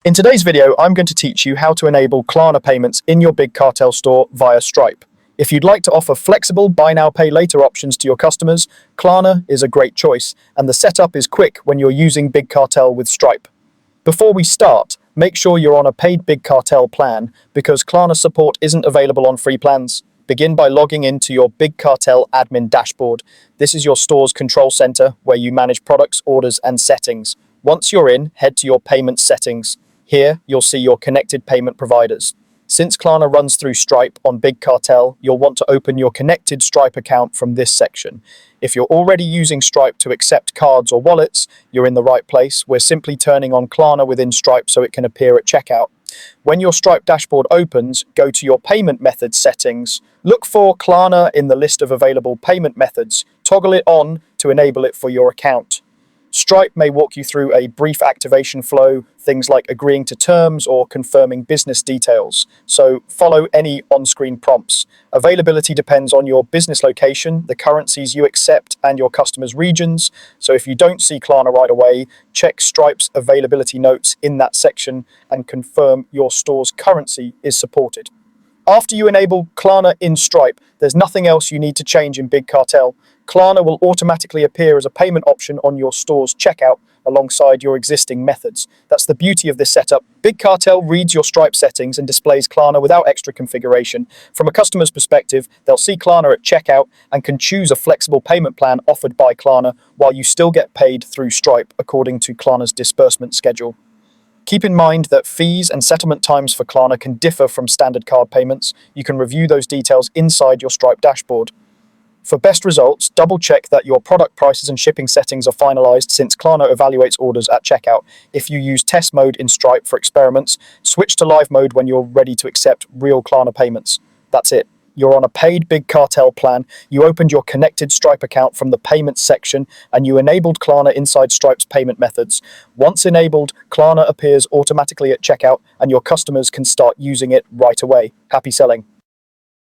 In today's video, I'm going to teach you how to enable Klarna payments in your Big Cartel store via Stripe. If you'd like to offer flexible buy now pay later options to your customers, Klarna is a great choice, and the setup is quick when you're using Big Cartel with Stripe. Before we start, make sure you're on a paid Big Cartel plan because Klarna support isn't available on free plans. Begin by logging into your Big Cartel admin dashboard. This is your store's control center where you manage products, orders, and settings. Once you're in, head to your payment settings. Here, you'll see your connected payment providers. Since Klarna runs through Stripe on Big Cartel, you'll want to open your connected Stripe account from this section. If you're already using Stripe to accept cards or wallets, you're in the right place. We're simply turning on Klarna within Stripe so it can appear at checkout. When your Stripe dashboard opens, go to your payment method settings. Look for Klarna in the list of available payment methods. Toggle it on to enable it for your account. Stripe may walk you through a brief activation flow, things like agreeing to terms or confirming business details. So follow any on-screen prompts. Availability depends on your business location, the currencies you accept, and your customers' regions. So if you don't see Klarna right away, check Stripe's availability notes in that section and confirm your store's currency is supported. After you enable Klarna in Stripe, there's nothing else you need to change in Big Cartel. Klarna will automatically appear as a payment option on your store's checkout alongside your existing methods. That's the beauty of this setup. Big Cartel reads your Stripe settings and displays Klarna without extra configuration. From a customer's perspective, they'll see Klarna at checkout and can choose a flexible payment plan offered by Klarna while you still get paid through Stripe according to Klarna's disbursement schedule. Keep in mind that fees and settlement times for Klarna can differ from standard card payments. You can review those details inside your Stripe dashboard. For best results, double-check that your product prices and shipping settings are finalized since Klarna evaluates orders at checkout. If you use test mode in Stripe for experiments, switch to live mode when you're ready to accept real Klarna payments. That's it. You're on a paid Big Cartel plan, you opened your connected Stripe account from the payments section, and you enabled Klarna inside Stripe's payment methods. Once enabled, Klarna appears automatically at checkout, and your customers can start using it right away. Happy selling.